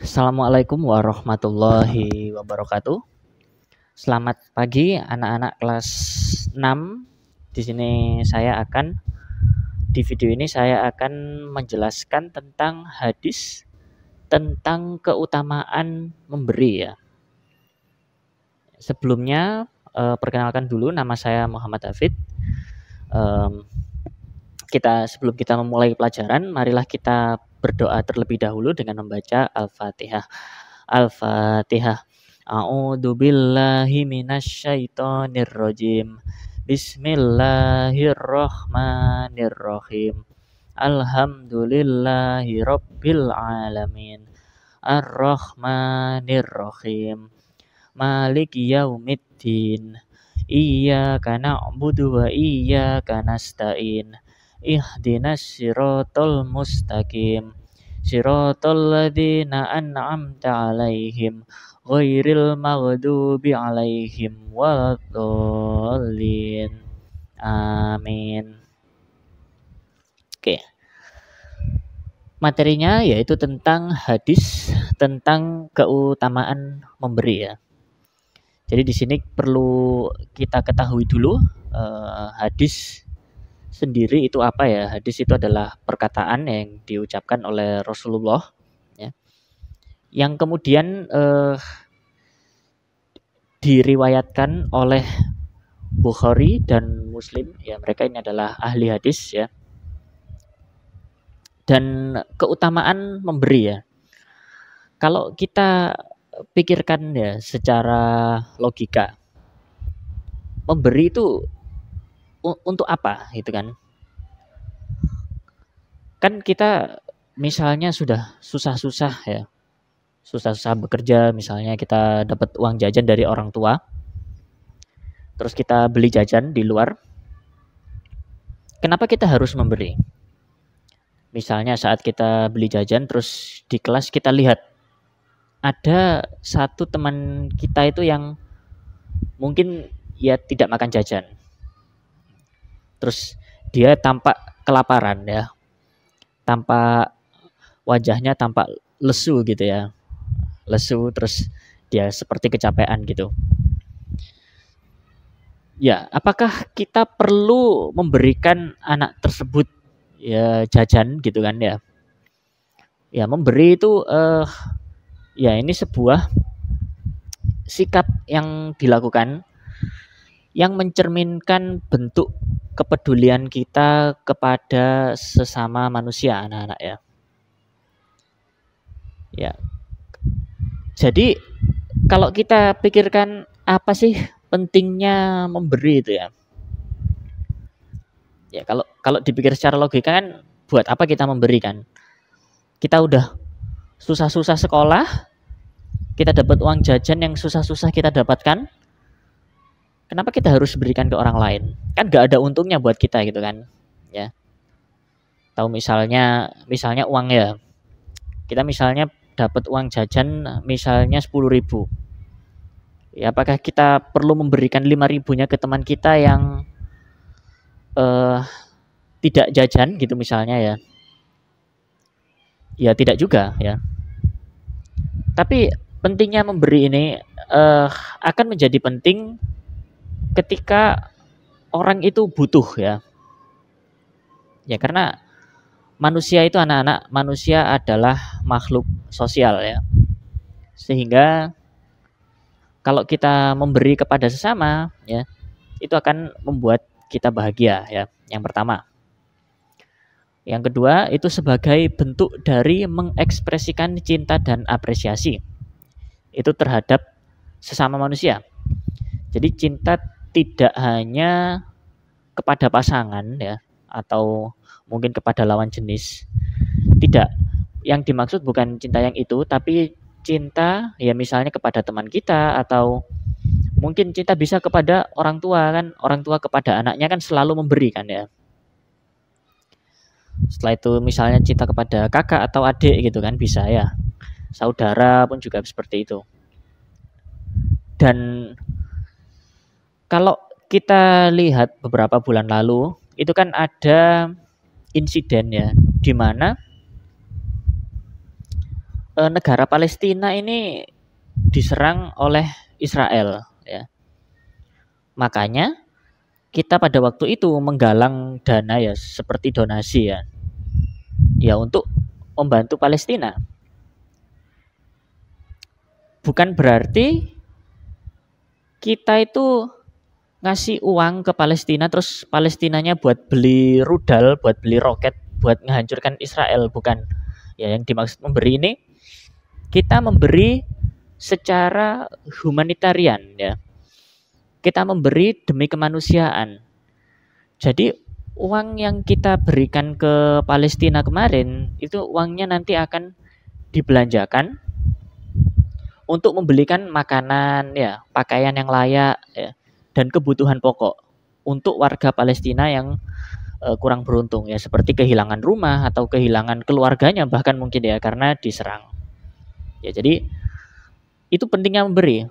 Assalamualaikum warahmatullahi wabarakatuh. Selamat pagi anak-anak kelas 6. Di sini di video ini saya akan menjelaskan tentang hadis tentang keutamaan memberi ya. Sebelumnya perkenalkan dulu, nama saya Muhammad Hafid. Sebelum kita memulai pelajaran, marilah kita berdoa terlebih dahulu dengan membaca Al-Fatihah. Al-Fatihah. A'udzu billahi minasyaitonir rajim. Bismillahirrahmanirrahim. Alhamdulillahi rabbil alamin. Ar-Rahmanir-Rahim. Maliki yaumiddin. Iyyaka na'budu wa iyyaka nasta'in. Ihdinas siratal mustaqim. Siratal ladzina an'amta 'alaihim ghairil maghdubi 'alaihim waladdallin. Amin. Oke. Materinya yaitu tentang hadis tentang keutamaan memberi ya. Jadi di sini perlu kita ketahui dulu hadis sendiri itu apa ya. Hadis itu adalah perkataan yang diucapkan oleh Rasulullah ya, yang kemudian diriwayatkan oleh Bukhari dan Muslim ya, mereka ini adalah ahli hadis ya. Dan keutamaan memberi ya, kalau kita pikirkan ya secara logika, memberi itu untuk apa gitu kan? Kan kita misalnya sudah susah-susah ya, susah-susah bekerja, misalnya kita dapat uang jajan dari orang tua, terus kita beli jajan di luar. Kenapa kita harus memberi? Misalnya saat kita beli jajan, terus di kelas kita lihat ada satu teman kita itu yang mungkin ya tidak makan jajan. Terus dia tampak kelaparan ya, tampak wajahnya tampak lesu gitu ya, lesu, terus dia seperti kecapean gitu. Ya, apakah kita perlu memberikan anak tersebut ya jajan gitu kan ya? Ya, memberi itu ya ini sebuah sikap yang dilakukan yang mencerminkan bentuk kepedulian kita kepada sesama manusia, anak-anak ya. Ya. Jadi kalau kita pikirkan apa sih pentingnya memberi itu ya? Ya kalau dipikir secara logika kan, buat apa kita memberikan? Kita udah susah-susah sekolah, kita dapat uang jajan yang susah-susah kita dapatkan. Kenapa kita harus berikan ke orang lain? Kan gak ada untungnya buat kita gitu kan? Ya. Tahu misalnya uang ya. Kita misalnya dapat uang jajan misalnya 10.000. Ya, apakah kita perlu memberikan 5.000-nya ke teman kita yang tidak jajan gitu misalnya ya? Ya tidak juga ya. Tapi pentingnya memberi ini akan menjadi penting ketika orang itu butuh ya. Ya karena manusia itu, anak-anak, manusia adalah makhluk sosial ya. Sehingga kalau kita memberi kepada sesama ya, itu akan membuat kita bahagia ya. Yang pertama. Yang kedua, itu sebagai bentuk dari mengekspresikan cinta dan apresiasi itu terhadap sesama manusia. Jadi cinta tidak hanya kepada pasangan ya, atau mungkin kepada lawan jenis. Tidak. Yang dimaksud bukan cinta yang itu, tapi cinta ya misalnya kepada teman kita, atau mungkin cinta bisa kepada orang tua kan. Orang tua kepada anaknya kan selalu memberikan ya. Setelah itu misalnya cinta kepada kakak atau adik gitu kan, bisa ya. Saudara pun juga seperti itu. Dan kalau kita lihat beberapa bulan lalu, itu kan ada insiden ya, di mana negara Palestina ini diserang oleh Israel ya. Makanya kita pada waktu itu menggalang dana ya seperti donasi ya. Ya untuk membantu Palestina. Bukan berarti kita itu ngasih uang ke Palestina terus Palestinanya buat beli rudal, buat beli roket, buat menghancurkan Israel, bukan. Ya yang dimaksud memberi ini kita memberi secara humanitarian ya. Kita memberi demi kemanusiaan. Jadi uang yang kita berikan ke Palestina kemarin itu uangnya nanti akan dibelanjakan untuk membelikan makanan ya, pakaian yang layak ya, dan kebutuhan pokok untuk warga Palestina yang kurang beruntung ya, seperti kehilangan rumah atau kehilangan keluarganya bahkan mungkin ya karena diserang. Ya jadi itu pentingnya memberi.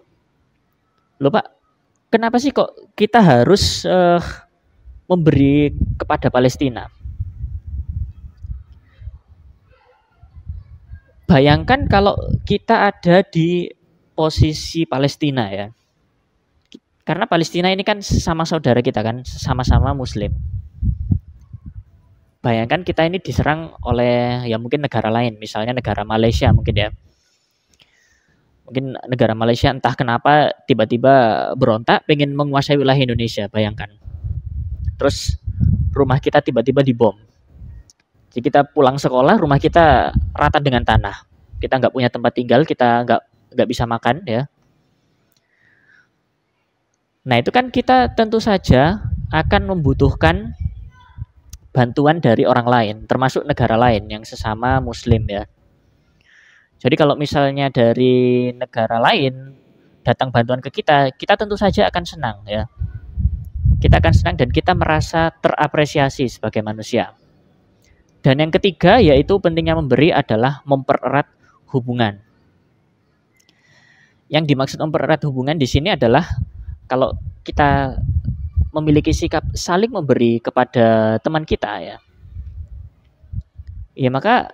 Loh Pak, kenapa sih kok kita harus memberi kepada Palestina? Bayangkan kalau kita ada di posisi Palestina ya. Karena Palestina ini kan sama saudara kita kan, sama-sama muslim. Bayangkan kita ini diserang oleh ya mungkin negara lain, misalnya negara Malaysia mungkin ya. Mungkin negara Malaysia entah kenapa tiba-tiba berontak pengen menguasai wilayah Indonesia, bayangkan. Terus rumah kita tiba-tiba dibom. Jadi kita pulang sekolah, rumah kita rata dengan tanah. Kita nggak punya tempat tinggal, kita nggak bisa makan ya. Nah itu kan kita tentu saja akan membutuhkan bantuan dari orang lain, termasuk negara lain yang sesama Muslim ya. Jadi kalau misalnya dari negara lain datang bantuan ke kita, kita tentu saja akan senang ya. Kita akan senang dan kita merasa terapresiasi sebagai manusia. Dan yang ketiga yaitu pentingnya memberi adalah mempererat hubungan. Yang dimaksud mempererat hubungan di sini adalah kalau kita memiliki sikap saling memberi kepada teman kita ya. Ya maka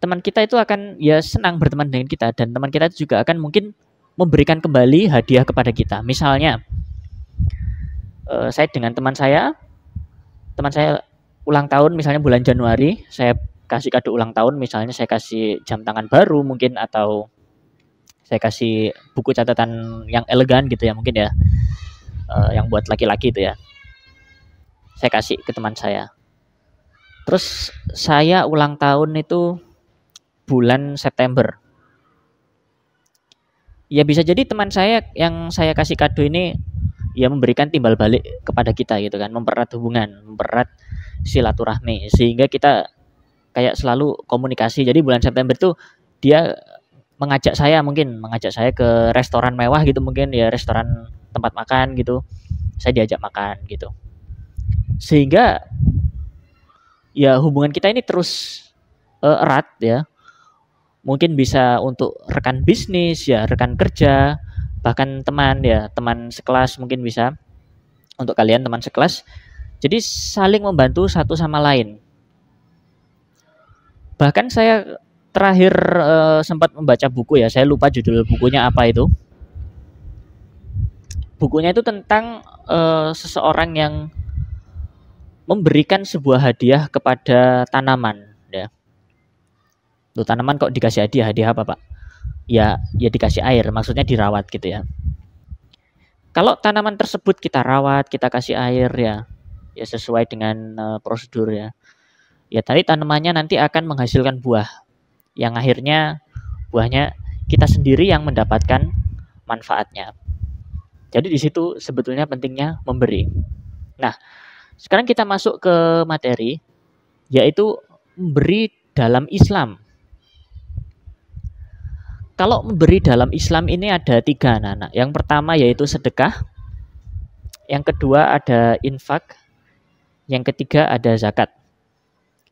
teman kita itu akan ya senang berteman dengan kita dan teman kita itu juga akan mungkin memberikan kembali hadiah kepada kita. Misalnya saya dengan teman saya ulang tahun misalnya bulan Januari, saya kasih kado ulang tahun, misalnya saya kasih jam tangan baru mungkin atau saya kasih buku catatan yang elegan gitu ya mungkin ya, yang buat laki-laki itu ya. Saya kasih ke teman saya. Terus saya ulang tahun itu bulan September. Ya bisa jadi teman saya yang saya kasih kado ini ya memberikan timbal balik kepada kita gitu kan, mempererat hubungan, mempererat silaturahmi sehingga kita kayak selalu komunikasi. Jadi bulan September itu dia mengajak saya ke restoran mewah gitu mungkin ya, restoran tempat makan gitu. Saya diajak makan gitu. Sehingga ya hubungan kita ini terus erat ya. Mungkin bisa untuk rekan bisnis ya, rekan kerja, bahkan teman ya, teman sekelas mungkin bisa untuk kalian teman sekelas. Jadi saling membantu satu sama lain. Bahkan saya terakhir sempat membaca buku ya, saya lupa judul bukunya apa itu. Bukunya itu tentang seseorang yang memberikan sebuah hadiah kepada tanaman ya. Tuh tanaman kok dikasih hadiah apa Pak? Ya dikasih air, maksudnya dirawat gitu ya. Kalau tanaman tersebut kita rawat, kita kasih air ya sesuai dengan prosedur ya. Ya tadi tanamannya nanti akan menghasilkan buah yang akhirnya buahnya kita sendiri yang mendapatkan manfaatnya. Jadi di situ sebetulnya pentingnya memberi. Nah, sekarang kita masuk ke materi yaitu memberi dalam Islam. Kalau memberi dalam Islam ini ada 3 anak-anak. Yang pertama yaitu sedekah, yang kedua ada infak, yang ketiga ada zakat.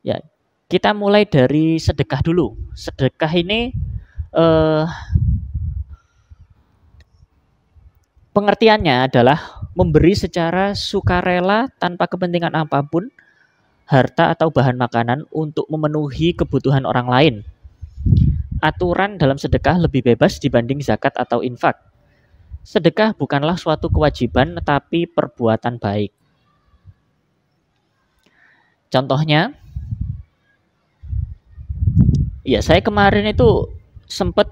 Ya, kita mulai dari sedekah dulu. Sedekah ini pengertiannya adalah memberi secara sukarela tanpa kepentingan apapun harta atau bahan makanan untuk memenuhi kebutuhan orang lain. aturan dalam sedekah lebih bebas dibanding zakat atau infak. Sedekah bukanlah suatu kewajiban tetapi perbuatan baik. Contohnya, ya saya kemarin itu sempat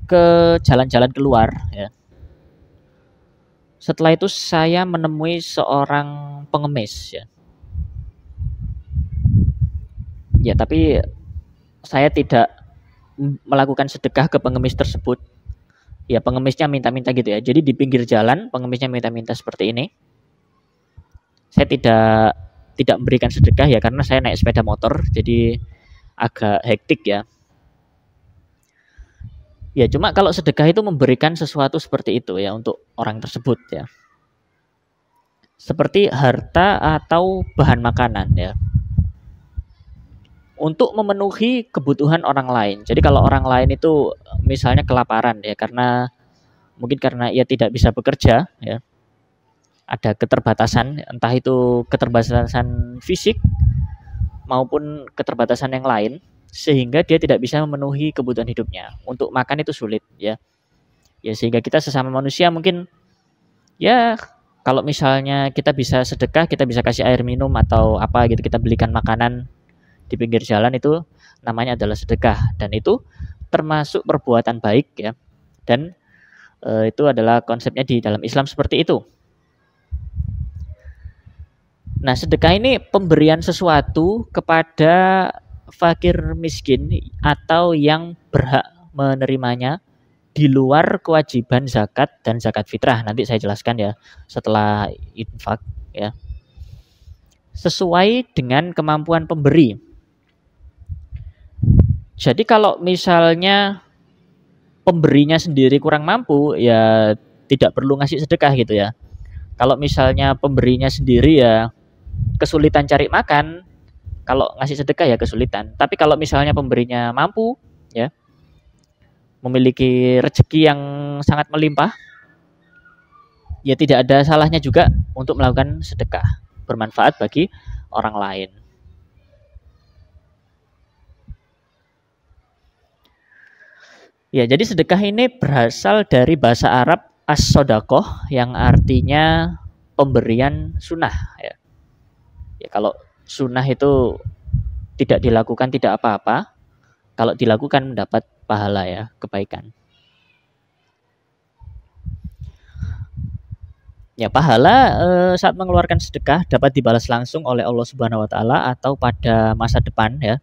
ke jalan-jalan keluar ya. Setelah itu saya menemui seorang pengemis ya. Ya, tapi saya tidak melakukan sedekah ke pengemis tersebut. Ya, pengemisnya minta-minta gitu ya. Jadi di pinggir jalan pengemisnya minta-minta seperti ini. Saya tidak memberikan sedekah ya karena saya naik sepeda motor jadi agak hektik ya. Ya, cuma kalau sedekah itu memberikan sesuatu seperti itu ya untuk orang tersebut ya. Seperti harta atau bahan makanan ya. Untuk memenuhi kebutuhan orang lain. Jadi kalau orang lain itu misalnya kelaparan ya mungkin karena ia tidak bisa bekerja ya. Ada keterbatasan, entah itu keterbatasan fisik maupun keterbatasan yang lain sehingga dia tidak bisa memenuhi kebutuhan hidupnya. Untuk makan itu sulit ya. Ya sehingga kita sesama manusia mungkin ya kalau misalnya kita bisa sedekah, kita bisa kasih air minum atau apa gitu, kita belikan makanan di pinggir jalan, itu namanya adalah sedekah dan itu termasuk perbuatan baik ya. Dan itu adalah konsepnya di dalam Islam seperti itu. Nah, sedekah ini pemberian sesuatu kepada fakir miskin atau yang berhak menerimanya di luar kewajiban zakat dan zakat fitrah. Nanti saya jelaskan ya setelah infak ya. Sesuai dengan kemampuan pemberi. Jadi kalau misalnya pemberinya sendiri kurang mampu ya tidak perlu ngasih sedekah gitu ya. Kalau misalnya pemberinya sendiri ya kesulitan cari makan, kalau ngasih sedekah ya kesulitan. Tapi kalau misalnya pemberinya mampu ya, memiliki rezeki yang sangat melimpah, ya tidak ada salahnya juga untuk melakukan sedekah, bermanfaat bagi orang lain. Ya, jadi sedekah ini berasal dari bahasa Arab as-sodaqoh yang artinya pemberian sunnah ya. Ya, kalau sunnah itu tidak dilakukan tidak apa-apa, kalau dilakukan mendapat pahala ya, kebaikan. Ya, pahala saat mengeluarkan sedekah dapat dibalas langsung oleh Allah Subhanahu wa taala atau pada masa depan ya.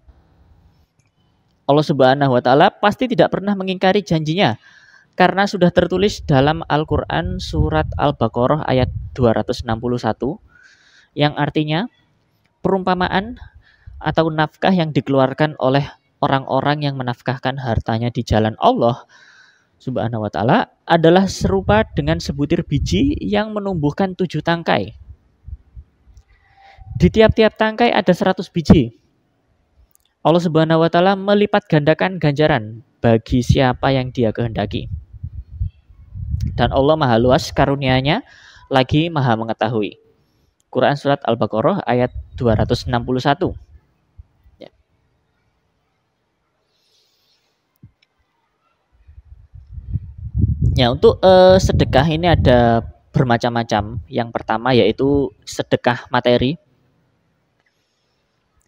Allah Subhanahu wa taala pasti tidak pernah mengingkari janjinya karena sudah tertulis dalam Al-Qur'an surat Al-Baqarah ayat 261 yang artinya perumpamaan atau nafkah yang dikeluarkan oleh orang-orang yang menafkahkan hartanya di jalan Allah Subhanahu wa taala adalah serupa dengan sebutir biji yang menumbuhkan 7 tangkai. Di tiap-tiap tangkai ada 100 biji. Allah Subhanahu wa taala melipat gandakan ganjaran bagi siapa yang Dia kehendaki. Dan Allah Maha luas karunia-Nya lagi Maha mengetahui. Quran surat Al-Baqarah ayat 261. Ya. Ya, untuk sedekah ini ada bermacam-macam. Yang pertama yaitu sedekah materi.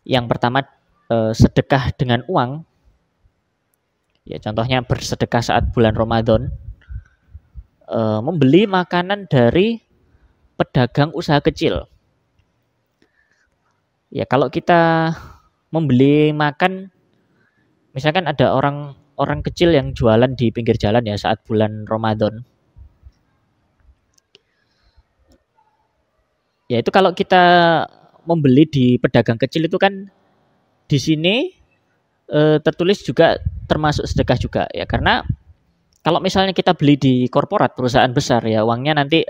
Yang pertama sedekah dengan uang. Ya, contohnya bersedekah saat bulan Ramadan. Membeli makanan dari pedagang usaha kecil. Ya, kalau kita membeli makan, misalkan ada orang kecil yang jualan di pinggir jalan ya saat bulan Ramadan. Ya, itu kalau kita membeli di pedagang kecil itu kan di sini tertulis juga termasuk sedekah juga ya, karena kalau misalnya kita beli di korporat perusahaan besar ya uangnya nanti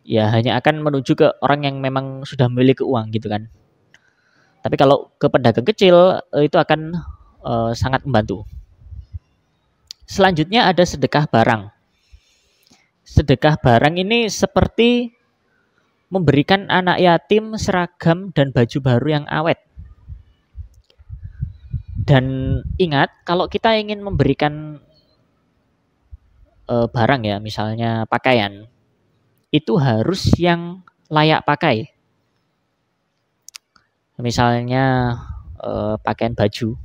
ya hanya akan menuju ke orang yang memang sudah memiliki uang gitu kan. Tapi kalau ke pedagang kecil itu akan sangat membantu. Selanjutnya ada sedekah barang. Sedekah barang ini seperti memberikan anak yatim seragam dan baju baru yang awet. Dan ingat, kalau kita ingin memberikan barang ya, misalnya pakaian, itu harus yang layak pakai. Misalnya pakaian baju,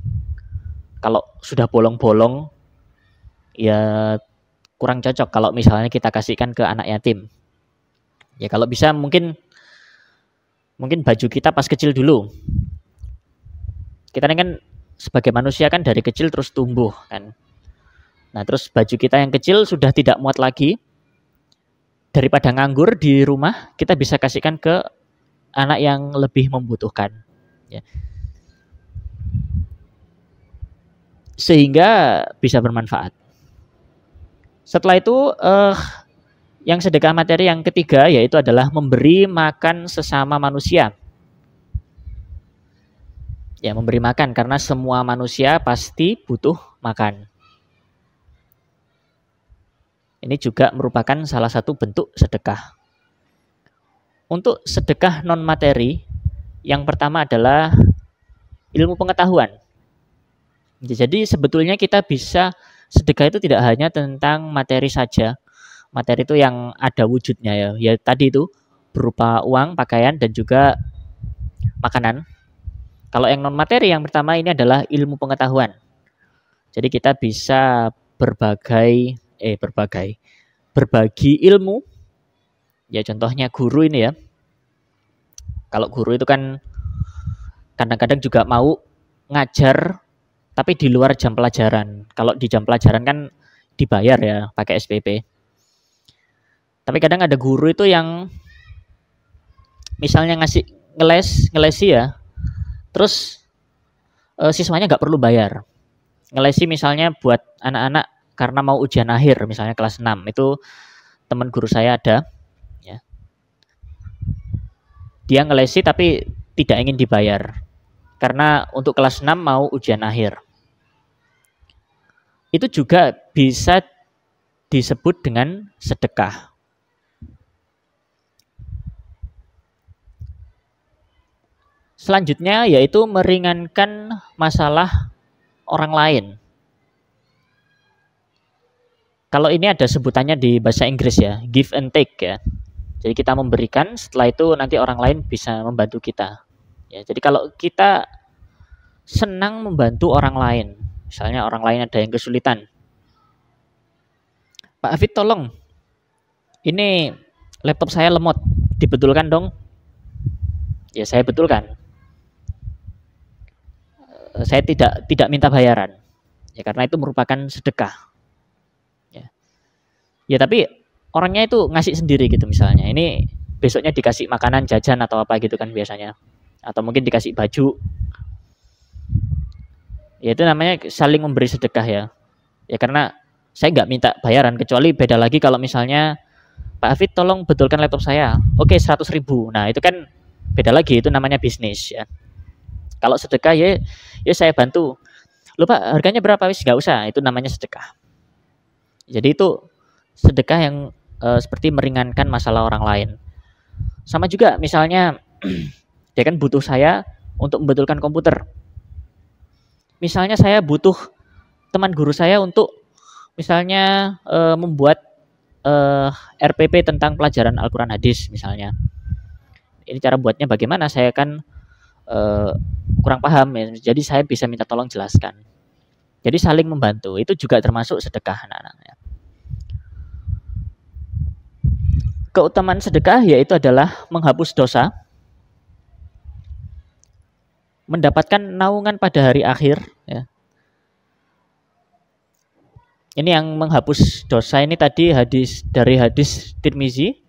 kalau sudah bolong-bolong, ya kurang cocok kalau misalnya kita kasihkan ke anak yatim. Ya kalau bisa mungkin baju kita pas kecil dulu. Kita ini kan sebagai manusia kan dari kecil terus tumbuh kan. Nah terus baju kita yang kecil sudah tidak muat lagi. Daripada nganggur di rumah, kita bisa kasihkan ke anak yang lebih membutuhkan. Ya. Sehingga bisa bermanfaat. Setelah itu yang sedekah materi yang ketiga yaitu adalah memberi makan sesama manusia. Ya, memberi makan karena semua manusia pasti butuh makan. Ini juga merupakan salah satu bentuk sedekah. Untuk sedekah non materi, yang pertama adalah ilmu pengetahuan. Jadi sebetulnya kita bisa sedekah itu tidak hanya tentang materi saja. Materi itu yang ada wujudnya ya. Ya tadi itu berupa uang, pakaian dan juga makanan. Kalau yang non materi yang pertama ini adalah ilmu pengetahuan. Jadi kita bisa berbagi ilmu. Ya contohnya guru ini ya. Kalau guru itu kan kadang-kadang juga mau ngajar tapi di luar jam pelajaran. Kalau di jam pelajaran kan dibayar ya pakai SPP. Tapi kadang ada guru itu yang misalnya ngelesi ya. Terus siswanya nggak perlu bayar. Ngelesi misalnya buat anak-anak karena mau ujian akhir misalnya kelas 6. Itu teman guru saya ada ya. Dia ngelesi tapi tidak ingin dibayar. Karena untuk kelas 6 mau ujian akhir. Itu juga bisa disebut dengan sedekah. Selanjutnya yaitu meringankan masalah orang lain. Kalau ini ada sebutannya di bahasa Inggris ya, give and take ya. Jadi kita memberikan, setelah itu nanti orang lain bisa membantu kita. Ya, jadi kalau kita senang membantu orang lain, misalnya orang lain ada yang kesulitan, Pak Hafid tolong, ini laptop saya lemot, dibetulkan dong. Ya saya betulkan. Saya tidak minta bayaran. Ya karena itu merupakan sedekah. Ya tapi orangnya itu ngasih sendiri gitu misalnya. Ini besoknya dikasih makanan jajan atau apa gitu kan biasanya. Atau mungkin dikasih baju. Ya itu namanya saling memberi sedekah ya. Ya karena saya nggak minta bayaran, kecuali beda lagi kalau misalnya Pak Hafid tolong betulkan laptop saya. Oke 100.000. Nah itu kan beda lagi, itu namanya bisnis ya. Kalau sedekah ya saya bantu. Loh Pak harganya berapa? Wis nggak usah, itu namanya sedekah. Jadi itu sedekah yang seperti meringankan masalah orang lain. Sama juga misalnya dia kan butuh saya untuk membetulkan komputer. Misalnya saya butuh teman guru saya untuk misalnya membuat RPP tentang pelajaran Al-Quran Hadis misalnya. Ini cara buatnya bagaimana, saya kan kurang paham ya. Jadi saya bisa minta tolong jelaskan. Jadi saling membantu, itu juga termasuk sedekah anak-anak. Keutamaan sedekah yaitu adalah menghapus dosa, mendapatkan naungan pada hari akhir ya. Ini yang menghapus dosa ini tadi dari hadis Tirmizi.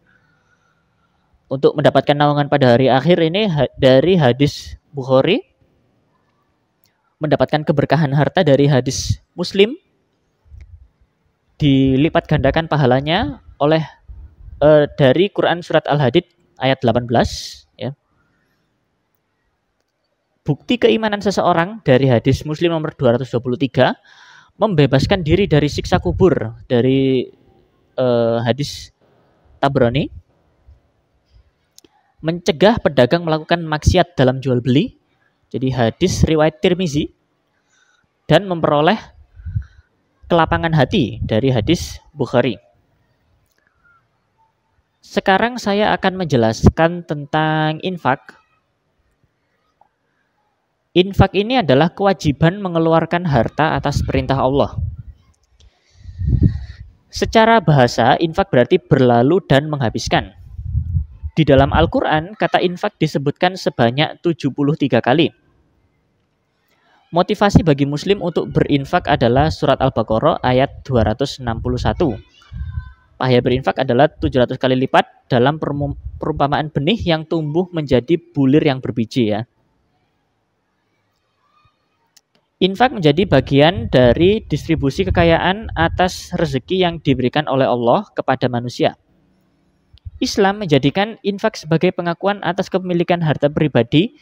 Untuk mendapatkan naungan pada hari akhir ini dari hadis Bukhari. Mendapatkan keberkahan harta dari hadis Muslim. Dilipat gandakan pahalanya oleh dari Quran surat Al-Hadid ayat 18 ya. Bukti keimanan seseorang dari hadis Muslim nomor 223, membebaskan diri dari siksa kubur dari hadis Tabrani, mencegah pedagang melakukan maksiat dalam jual beli, jadi hadis riwayat Tirmizi, dan memperoleh kelapangan hati dari hadis Bukhari. Sekarang saya akan menjelaskan tentang infak. Infak ini adalah kewajiban mengeluarkan harta atas perintah Allah. Secara bahasa, infak berarti berlalu dan menghabiskan. Di dalam Al-Quran, kata infak disebutkan sebanyak 73 kali. Motivasi bagi muslim untuk berinfak adalah surat Al-Baqarah ayat 261. Pahala berinfak adalah 700 kali lipat dalam perumpamaan benih yang tumbuh menjadi bulir yang berbiji ya. Infak menjadi bagian dari distribusi kekayaan atas rezeki yang diberikan oleh Allah kepada manusia. Islam menjadikan infak sebagai pengakuan atas kepemilikan harta pribadi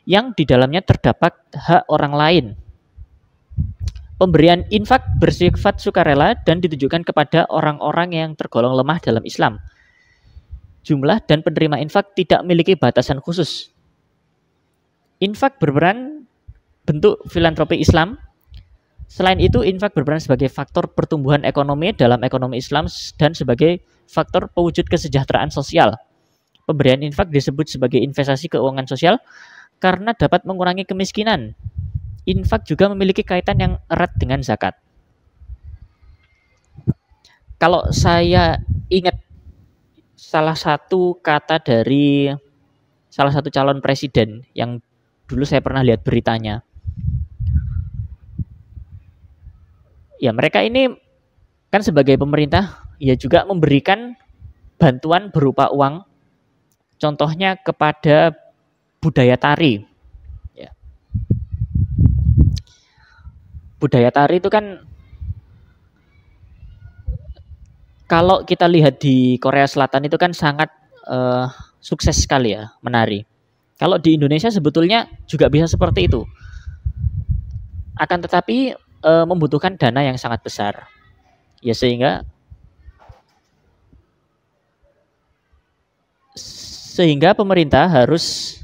yang di dalamnya terdapat hak orang lain. Pemberian infak bersifat sukarela dan ditujukan kepada orang-orang yang tergolong lemah dalam Islam. Jumlah dan penerima infak tidak memiliki batasan khusus. Infak berperan bentuk filantropi Islam. Selain itu, infak berperan sebagai faktor pertumbuhan ekonomi dalam ekonomi Islam dan sebagai faktor pewujud kesejahteraan sosial. Pemberian infak disebut sebagai investasi keuangan sosial karena dapat mengurangi kemiskinan. Infak juga memiliki kaitan yang erat dengan zakat. Kalau saya ingat salah satu kata dari salah satu calon presiden yang dulu saya pernah lihat beritanya. Ya, mereka ini kan sebagai pemerintah ya juga memberikan bantuan berupa uang. Contohnya kepada budaya tari. Ya. Budaya tari itu kan kalau kita lihat di Korea Selatan itu kan sangat sukses sekali ya menari. Kalau di Indonesia sebetulnya juga bisa seperti itu. Akan tetapi membutuhkan dana yang sangat besar. Ya sehingga pemerintah harus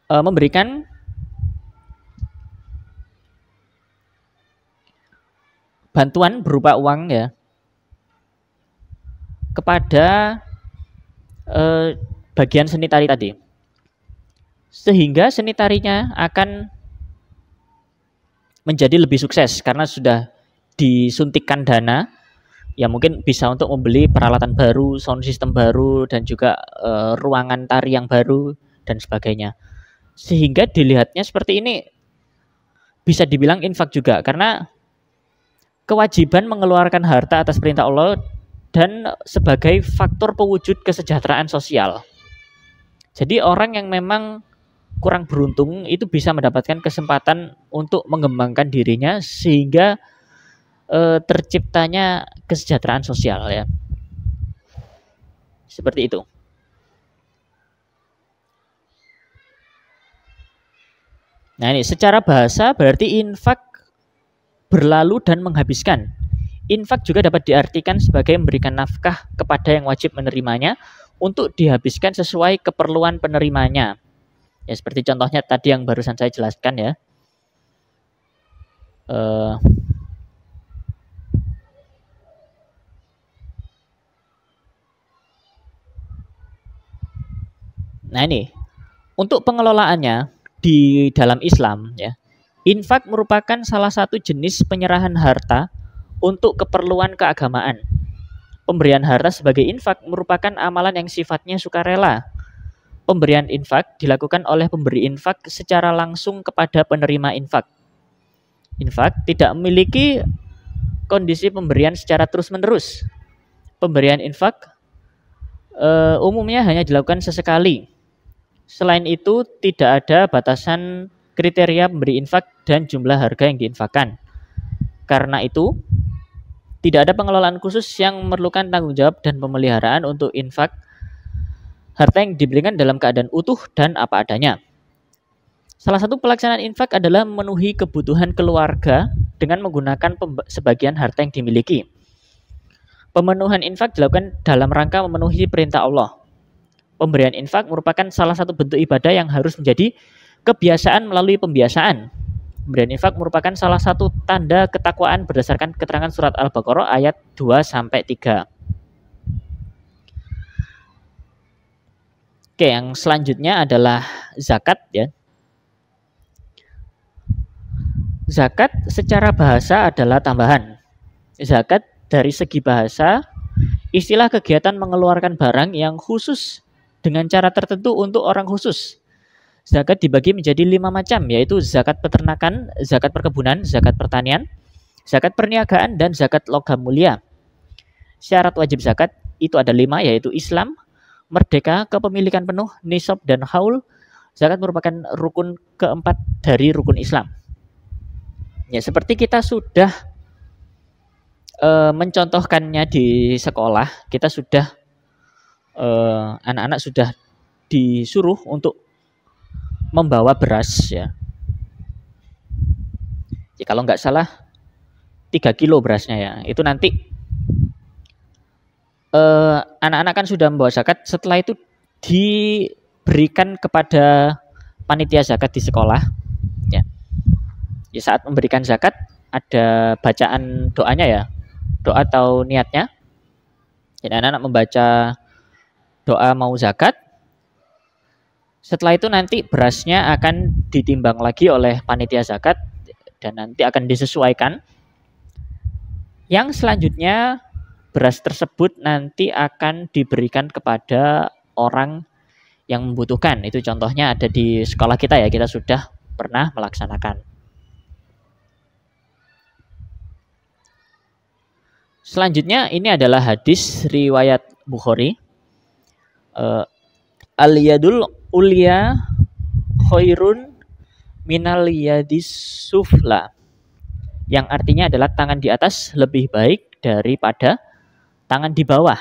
memberikan bantuan berupa uang ya kepada bagian seni tari tadi, sehingga seni tarinya akan menjadi lebih sukses karena sudah disuntikkan dana. Ya mungkin bisa untuk membeli peralatan baru, sound system baru, dan juga ruangan tari yang baru dan sebagainya. Sehingga dilihatnya seperti ini bisa dibilang infak juga karena kewajiban mengeluarkan harta atas perintah Allah dan sebagai faktor pewujud kesejahteraan sosial. Jadi orang yang memang kurang beruntung itu bisa mendapatkan kesempatan untuk mengembangkan dirinya sehingga terciptanya kesejahteraan sosial ya. Seperti itu. Nah ini secara bahasa berarti infak berlalu dan menghabiskan. Infak juga dapat diartikan sebagai memberikan nafkah kepada yang wajib menerimanya untuk dihabiskan sesuai keperluan penerimanya. Ya seperti contohnya tadi yang barusan saya jelaskan ya. Nah ini, untuk pengelolaannya di dalam Islam ya, infak merupakan salah satu jenis penyerahan harta untuk keperluan keagamaan. Pemberian harta sebagai infak merupakan amalan yang sifatnya sukarela. Pemberian infak dilakukan oleh pemberi infak secara langsung kepada penerima infak. Infak tidak memiliki kondisi pemberian secara terus-menerus. Pemberian infak umumnya hanya dilakukan sesekali. Selain itu, tidak ada batasan kriteria pemberi infak dan jumlah harga yang diinfakkan. Karena itu, tidak ada pengelolaan khusus yang memerlukan tanggung jawab dan pemeliharaan untuk infak harta yang diberikan dalam keadaan utuh dan apa adanya. Salah satu pelaksanaan infak adalah memenuhi kebutuhan keluarga dengan menggunakan sebagian harta yang dimiliki. Pemenuhan infak dilakukan dalam rangka memenuhi perintah Allah. pemberian infak merupakan salah satu bentuk ibadah yang harus menjadi kebiasaan melalui pembiasaan. Pemberian infak merupakan salah satu tanda ketakwaan berdasarkan keterangan surat Al-Baqarah ayat 2-3. Oke, yang selanjutnya adalah zakat ya. Zakat secara bahasa adalah tambahan. Zakat dari segi bahasa, istilah kegiatan mengeluarkan barang yang khusus dengan cara tertentu untuk orang khusus. Zakat dibagi menjadi 5 macam, yaitu zakat peternakan, zakat perkebunan, zakat pertanian, zakat perniagaan, dan zakat logam mulia. Syarat wajib zakat itu ada 5, yaitu Islam, merdeka, kepemilikan penuh, nisab, dan haul. Zakat merupakan rukun keempat dari rukun Islam. Ya, seperti kita sudah mencontohkannya di sekolah, kita sudah anak-anak sudah disuruh untuk membawa beras ya. Ya kalau nggak salah 3 kilo berasnya ya. Itu nanti anak-anak kan sudah membawa zakat, setelah itu diberikan kepada panitia zakat di sekolah ya. Ya saat memberikan zakat ada bacaan doanya ya. Doa atau niatnya. Jadi anak-anak membaca doa mau zakat. Setelah itu nanti berasnya akan ditimbang lagi oleh panitia zakat dan nanti akan disesuaikan. Yang selanjutnya beras tersebut nanti akan diberikan kepada orang yang membutuhkan. Itu contohnya ada di sekolah kita ya, kita sudah pernah melaksanakan. Selanjutnya ini adalah hadis riwayat Bukhari. Al-yadul ulya khairun minal yadis sufla, yang artinya adalah tangan di atas lebih baik daripada tangan di bawah.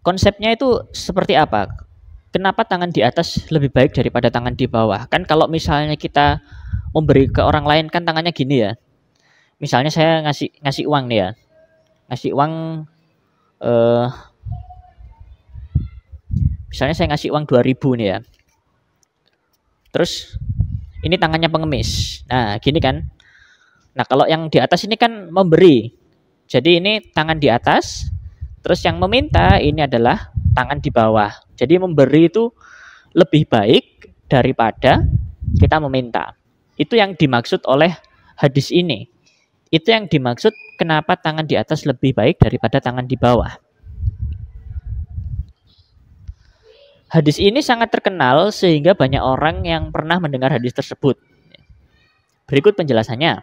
Konsepnya itu seperti apa? Kenapa tangan di atas lebih baik daripada tangan di bawah? Kan kalau misalnya kita memberi ke orang lain kan tangannya gini ya. Misalnya saya ngasih uang nih ya. Ngasih uang misalnya saya ngasih uang 2.000 nih ya. Terus ini tangannya pengemis. Nah, gini kan. Nah, kalau yang di atas ini kan memberi. Jadi ini tangan di atas. Terus yang meminta ini adalah tangan di bawah. Jadi memberi itu lebih baik daripada kita meminta. Itu yang dimaksud oleh hadis ini. Itu yang dimaksud kenapa tangan di atas lebih baik daripada tangan di bawah. Hadis ini sangat terkenal sehingga banyak orang yang pernah mendengar hadis tersebut. Berikut penjelasannya.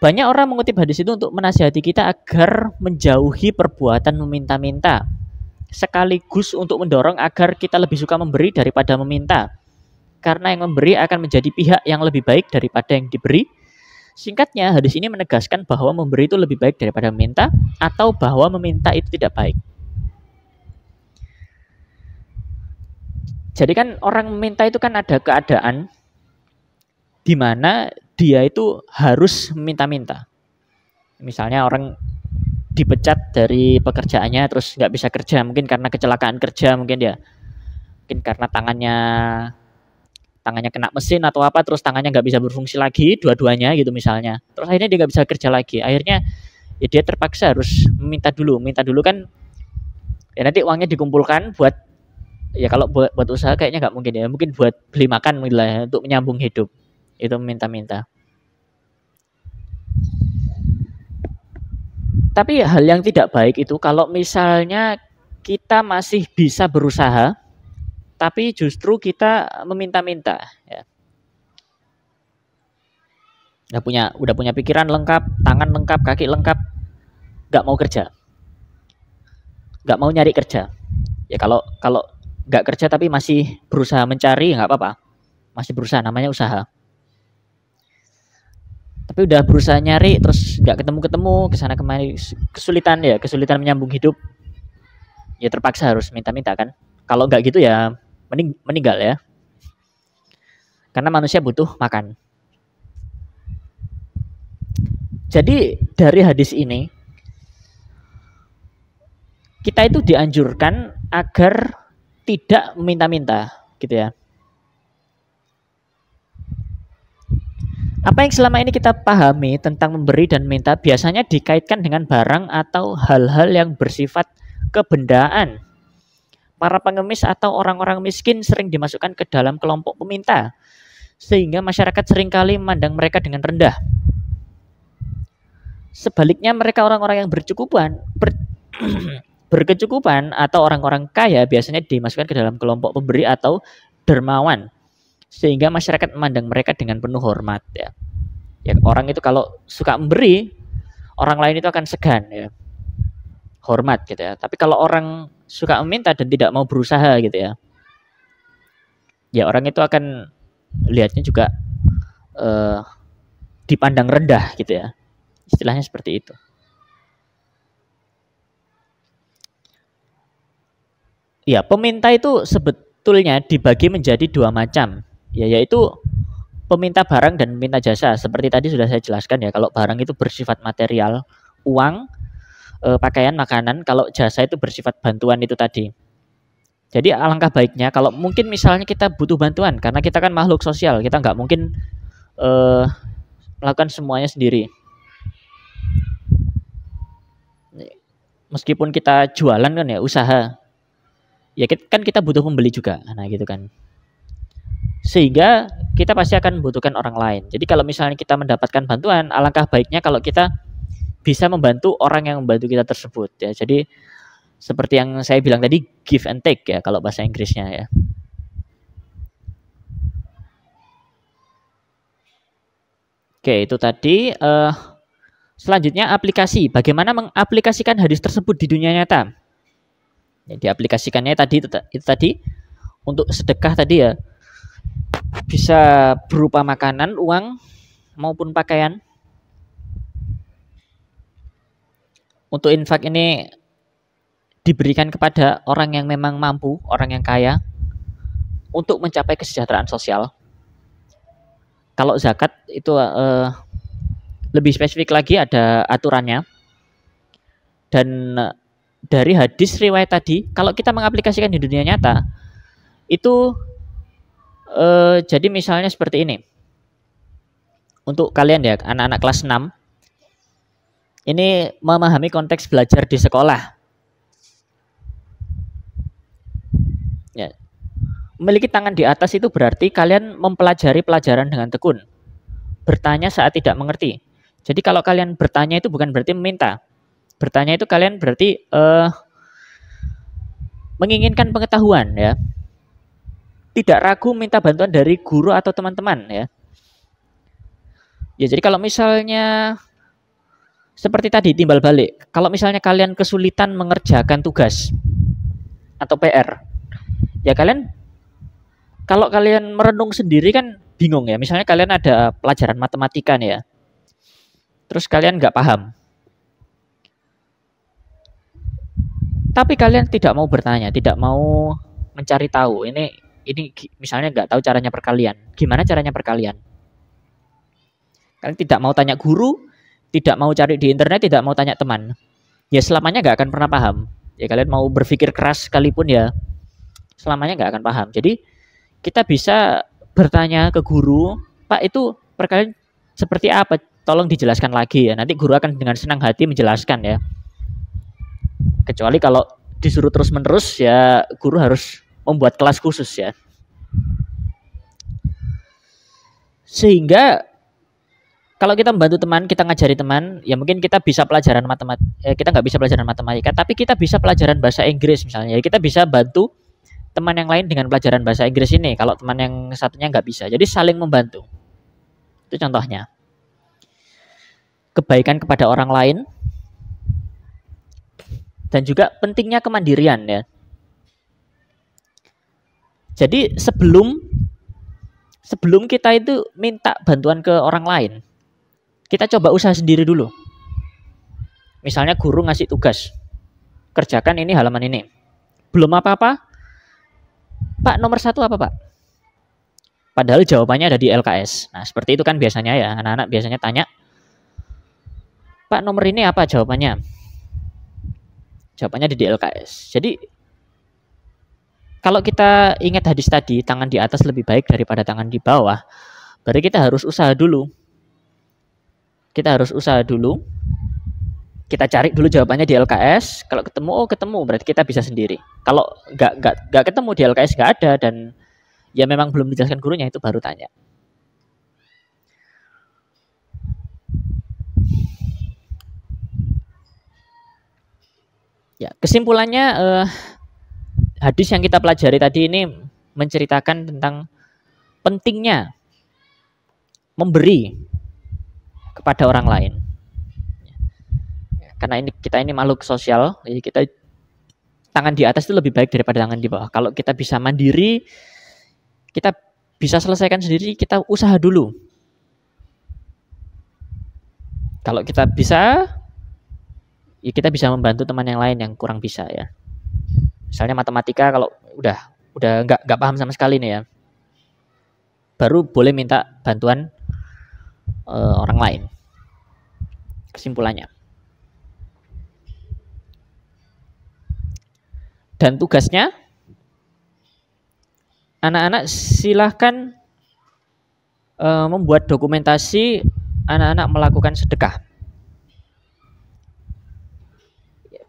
Banyak orang mengutip hadis itu untuk menasihati kita agar menjauhi perbuatan meminta-minta, sekaligus untuk mendorong agar kita lebih suka memberi daripada meminta. Karena yang memberi akan menjadi pihak yang lebih baik daripada yang diberi. Singkatnya, hadis ini menegaskan bahwa memberi itu lebih baik daripada meminta, atau bahwa meminta itu tidak baik. Jadi kan orang meminta itu kan ada keadaan di mana dia itu harus meminta-minta. Misalnya orang dipecat dari pekerjaannya terus nggak bisa kerja, mungkin karena kecelakaan kerja mungkin ya. Mungkin karena tangannya kena mesin atau apa, terus tangannya nggak bisa berfungsi lagi dua-duanya gitu misalnya. Terus akhirnya dia nggak bisa kerja lagi. Akhirnya ya dia terpaksa harus minta dulu kan ya nanti uangnya dikumpulkan buat ya kalau buat usaha kayaknya nggak mungkin ya, mungkin buat beli makan ya, untuk menyambung hidup. Itu minta-minta. Tapi hal yang tidak baik itu kalau misalnya kita masih bisa berusaha tapi justru kita meminta-minta ya. Udah punya pikiran lengkap, tangan lengkap, kaki lengkap, nggak mau kerja, nggak mau nyari kerja. Ya kalau nggak kerja tapi masih berusaha mencari, nggak apa-apa, masih berusaha, namanya usaha. Tapi udah berusaha nyari terus nggak ketemu kesana kemari, kesulitan menyambung hidup, ya terpaksa harus minta-minta kan. Kalau nggak gitu ya meninggal ya, karena manusia butuh makan. Jadi dari hadis ini kita itu dianjurkan agar tidak meminta-minta, gitu ya. Apa yang selama ini kita pahami tentang memberi dan minta biasanya dikaitkan dengan barang atau hal-hal yang bersifat kebendaan. Para pengemis atau orang-orang miskin sering dimasukkan ke dalam kelompok peminta, sehingga masyarakat seringkali memandang mereka dengan rendah. Sebaliknya mereka orang-orang yang berkecukupan atau orang-orang kaya biasanya dimasukkan ke dalam kelompok pemberi atau dermawan, sehingga masyarakat memandang mereka dengan penuh hormat ya. Ya orang itu kalau suka memberi, orang lain itu akan segan ya. Hormat gitu ya. Tapi kalau orang suka meminta dan tidak mau berusaha gitu ya. Ya orang itu akan lihatnya juga dipandang rendah gitu ya. Istilahnya seperti itu. Ya, peminta itu sebetulnya dibagi menjadi dua macam, ya, yaitu peminta barang dan peminta jasa. Seperti tadi sudah saya jelaskan ya, kalau barang itu bersifat material, uang, pakaian, makanan. Kalau jasa itu bersifat bantuan itu tadi. Jadi alangkah baiknya kalau mungkin misalnya kita butuh bantuan, karena kita kan makhluk sosial, kita nggak mungkin melakukan semuanya sendiri. Meskipun kita jualan kan ya, usaha, ya kan kita butuh pembeli juga, nah gitu kan. Sehingga kita pasti akan membutuhkan orang lain. Jadi kalau misalnya kita mendapatkan bantuan, alangkah baiknya kalau kita bisa membantu orang yang membantu kita tersebut ya. Jadi seperti yang saya bilang tadi, give and take ya kalau bahasa Inggrisnya ya. Oke, itu tadi. Selanjutnya aplikasi. Bagaimana mengaplikasikan hadis tersebut di dunia nyata? Ya, diaplikasikannya tadi itu tadi untuk sedekah tadi ya, bisa berupa makanan, uang maupun pakaian. Untuk infak ini diberikan kepada orang yang memang mampu, orang yang kaya, untuk mencapai kesejahteraan sosial. Kalau zakat itu lebih spesifik lagi, ada aturannya. Dan dari hadis riwayat tadi, kalau kita mengaplikasikan di dunia nyata, itu jadi misalnya seperti ini. Untuk kalian ya, anak-anak kelas 6, ini memahami konteks belajar di sekolah. Ya. Memiliki tangan di atas itu berarti kalian mempelajari pelajaran dengan tekun. Bertanya saat tidak mengerti. Jadi kalau kalian bertanya itu bukan berarti meminta. Bertanya itu kalian berarti menginginkan pengetahuan ya. Tidak ragu minta bantuan dari guru atau teman-teman ya. Ya jadi kalau misalnya seperti tadi timbal balik. Kalau misalnya kalian kesulitan mengerjakan tugas atau PR, ya kalian kalau kalian merenung sendiri kan bingung ya. Misalnya kalian ada pelajaran matematika nih ya. Terus kalian nggak paham. Tapi kalian tidak mau bertanya, tidak mau mencari tahu. Ini misalnya nggak tahu caranya perkalian. Gimana caranya perkalian? Kalian tidak mau tanya guru, tidak mau cari di internet, tidak mau tanya teman. Ya selamanya nggak akan pernah paham. Ya kalian mau berpikir keras sekalipun ya selamanya nggak akan paham. Jadi kita bisa bertanya ke guru, Pak itu perkalian seperti apa? Tolong dijelaskan lagi ya. Nanti guru akan dengan senang hati menjelaskan ya. Kecuali kalau disuruh terus-menerus ya guru harus membuat kelas khusus ya. Sehingga kalau kita membantu teman, kita ngajari teman, ya mungkin kita bisa pelajaran matematika, kita nggak bisa pelajaran matematika, tapi kita bisa pelajaran bahasa Inggris misalnya. Ya kita bisa bantu teman yang lain dengan pelajaran bahasa Inggris ini. Kalau teman yang satunya nggak bisa, jadi saling membantu. Itu contohnya. Kebaikan kepada orang lain, dan juga pentingnya kemandirian ya. Jadi sebelum kita itu minta bantuan ke orang lain, kita coba usaha sendiri dulu. Misalnya guru ngasih tugas, kerjakan ini halaman ini. Belum apa-apa, Pak nomor 1 apa Pak? Padahal jawabannya ada di LKS. Nah seperti itu kan biasanya ya, anak-anak biasanya tanya, Pak nomor ini apa jawabannya? Jawabannya di LKS. Jadi kalau kita ingat hadis tadi, tangan di atas lebih baik daripada tangan di bawah, berarti kita harus usaha dulu. Kita harus usaha dulu. Kita cari dulu jawabannya di LKS. Kalau ketemu, oh ketemu, berarti kita bisa sendiri. Kalau nggak ketemu di LKS, nggak ada, dan ya memang belum dijelaskan gurunya, itu baru tanya. Ya, kesimpulannya hadis yang kita pelajari tadi ini menceritakan tentang pentingnya memberi kepada orang lain. Karena kita ini makhluk sosial, jadi kita tangan di atas itu lebih baik daripada tangan di bawah. Kalau kita bisa mandiri, kita bisa selesaikan sendiri, kita usaha dulu. Kalau kita bisa, ya kita bisa membantu teman yang lain yang kurang bisa ya. Misalnya matematika, kalau udah nggak paham sama sekali nih ya, baru boleh minta bantuan orang lain. Kesimpulannya. Dan tugasnya, anak-anak silahkan membuat dokumentasi anak-anak melakukan sedekah.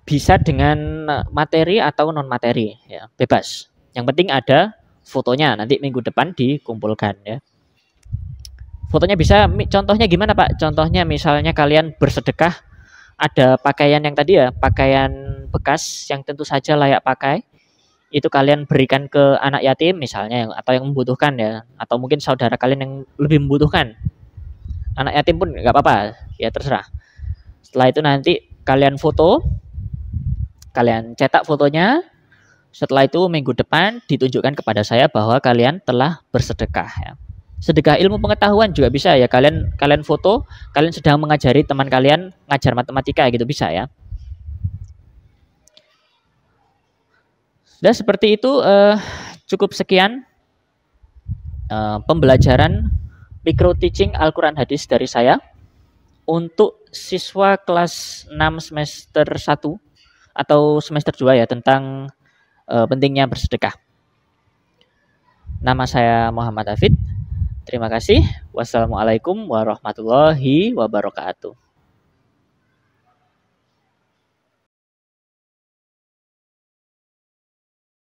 Bisa dengan materi atau non materi, ya, bebas. Yang penting ada fotonya, nanti minggu depan dikumpulkan ya. Fotonya bisa, contohnya gimana Pak? Contohnya misalnya kalian bersedekah, ada pakaian yang tadi ya, pakaian bekas yang tentu saja layak pakai, itu kalian berikan ke anak yatim misalnya, atau yang membutuhkan ya, atau mungkin saudara kalian yang lebih membutuhkan. Anak yatim pun nggak apa-apa, ya terserah. Setelah itu nanti kalian foto, kalian cetak fotonya. Setelah itu minggu depan ditunjukkan kepada saya bahwa kalian telah bersedekah ya. Sedekah ilmu pengetahuan juga bisa ya, kalian foto, kalian sedang mengajari teman kalian ngajar matematika gitu, bisa ya. Dan seperti itu cukup sekian pembelajaran micro teaching Al-Quran Hadis dari saya untuk siswa kelas 6 semester 1 atau semester 2 ya, tentang pentingnya bersedekah. Nama saya Muhammad Hafid. Terima kasih. Wassalamualaikum warahmatullahi wabarakatuh.